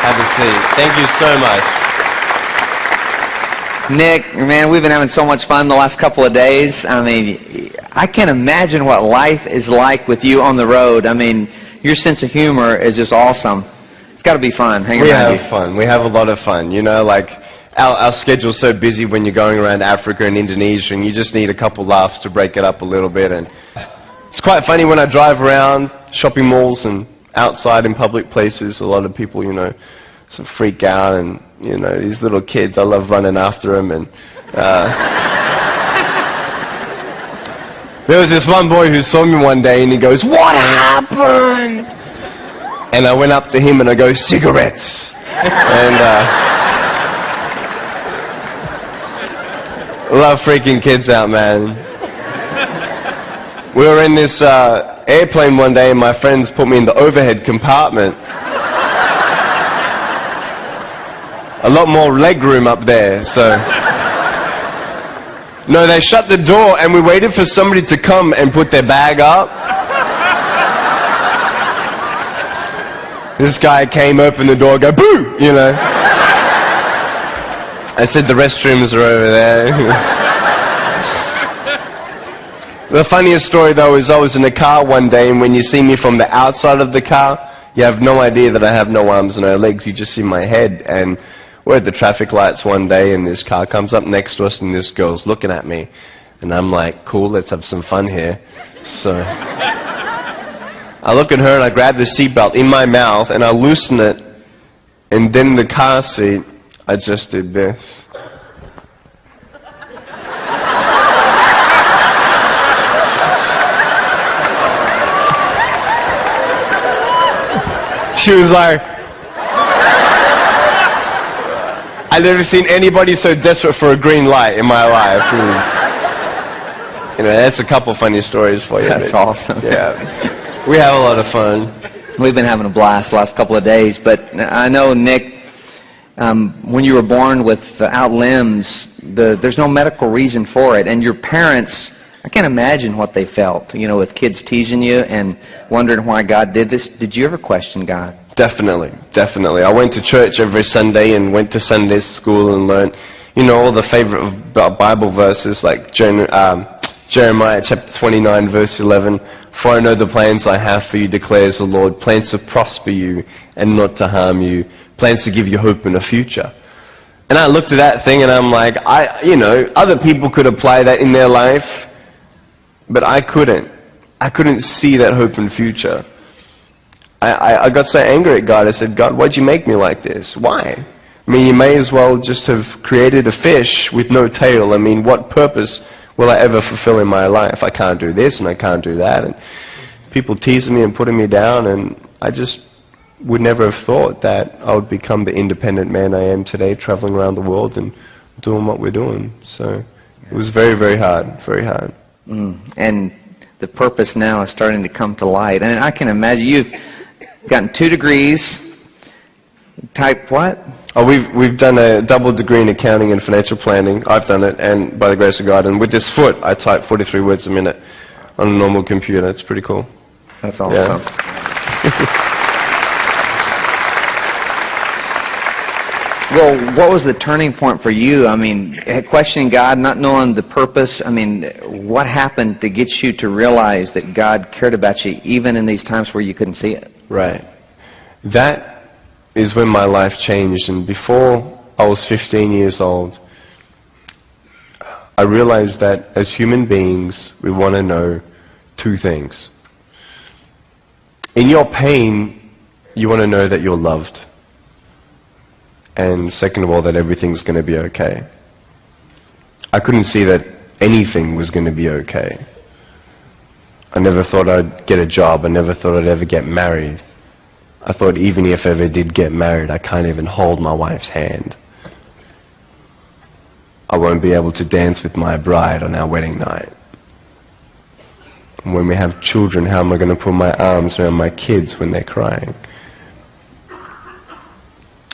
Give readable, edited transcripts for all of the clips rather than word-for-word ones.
Have a seat. Thank you so much. Nick, man, we've been having so much fun the last couple of days. I mean, I can't imagine what life is like with you on the road. I mean, your sense of humor is just awesome. It's got to be fun hanging around you. We have fun. We have a lot of fun. You know, like, our schedule's so busy when you're going around Africa and Indonesia, and you just need a couple laughs to break it up a little bit. And it's quite funny when I drive around shopping malls and outside in public places. A lot of people, you know, sort of freak out, and you know, these little kids, I love running after them. And there was this one boy who saw me one day, and he goes, "What happened?" And I went up to him and I go, "Cigarettes." And love freaking kids out, man. We were in this airplane one day, and my friends put me in the overhead compartment. A lot more leg room up there, so... No, they shut the door, and we waited for somebody to come and put their bag up. This guy came, opened the door, go, "Boo!" You know. I said, "The restrooms are over there." The funniest story, though, is I was in a car one day, and when you see me from the outside of the car, you have no idea that I have no arms and no legs. You just see my head. And we're at the traffic lights one day, and this car comes up next to us, and this girl's looking at me. And I'm like, "Cool, let's have some fun here." So I look at her, and I grab the seatbelt in my mouth, and I loosen it. And then in the car seat, I just did this. She was like... I've never seen anybody so desperate for a green light in my life. It was, you know, that's a couple funny stories for you. That's awesome. Yeah. We have a lot of fun. We've been having a blast the last couple of days, but I know, Nick, when you were born without limbs, there's no medical reason for it, and your parents, I can't imagine what they felt, you know, with kids teasing you and wondering why God did this. Did you ever question God? Definitely, definitely. I went to church every Sunday and went to Sunday school and learned, you know, all the favorite Bible verses like Jeremiah chapter 29, verse 11. "For I know the plans I have for you, declares the Lord, plans to prosper you and not to harm you, plans to give you hope in the future." And I looked at that thing and I'm like, you know, other people could apply that in their life, but I couldn't. I couldn't see that hope in future. I got so angry at God. I said, "God, why'd you make me like this? Why? I mean, you may as well just have created a fish with no tail. I mean, what purpose will I ever fulfill in my life? I can't do this and I can't do that." And people teasing me and putting me down, and I just would never have thought that I would become the independent man I am today, traveling around the world and doing what we're doing. So it was very, very hard, very hard. And the purpose now is starting to come to light. And I can imagine you've gotten 2 degrees. Type what? Oh, we've done a double degree in accounting and financial planning. I've done it, and by the grace of God. And with this foot, I type 43 words a minute on a normal computer. It's pretty cool. That's awesome. Yeah. Well, what was the turning point for you? I mean, questioning God, not knowing the purpose. I mean, what happened to get you to realize that God cared about you even in these times where you couldn't see it? Right. That is when my life changed. And before I was 15 years old, I realized that as human beings, we want to know 2 things. In your pain, you want to know that you're loved. And second of all, that everything's going to be okay. I couldn't see that anything was going to be okay. I never thought I'd get a job. I never thought I'd ever get married. I thought even if I ever did get married, I can't even hold my wife's hand. I won't be able to dance with my bride on our wedding night. And when we have children, how am I going to put my arms around my kids when they're crying?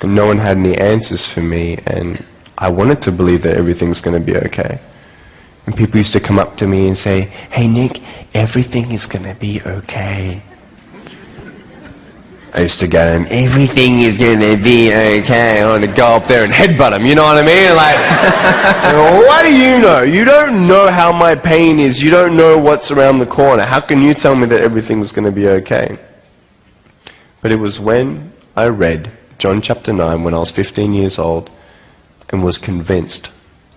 And no one had any answers for me, and I wanted to believe that everything's going to be okay. And people used to come up to me and say, "Hey Nick, everything is going to be okay." I used to go to him, everything is going to be okay. I want to go up there and headbutt him, you know what I mean? Like, what do you know? You don't know how my pain is. You don't know what's around the corner. How can you tell me that everything's going to be okay? But it was when I read John chapter 9 when I was 15 years old and was convinced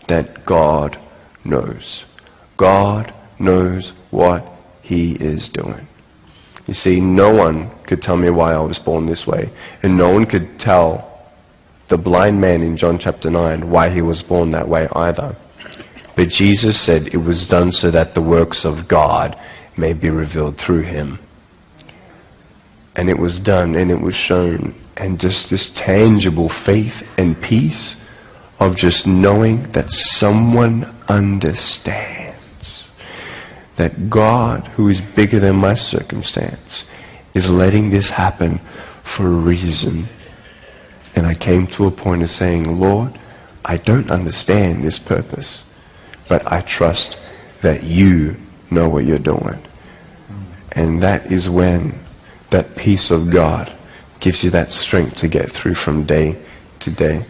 that God knows. God knows what He is doing. You see, no one could tell me why I was born this way. And no one could tell the blind man in John chapter 9 why he was born that way either. But Jesus said it was done so that the works of God may be revealed through him. And it was done and it was shown. And just this tangible faith and peace of just knowing that someone understands. That God, who is bigger than my circumstance, is letting this happen for a reason. And I came to a point of saying, Lord, I don't understand this purpose, but I trust that you know what you're doing. And that is when that peace of God gives you that strength to get through from day to day.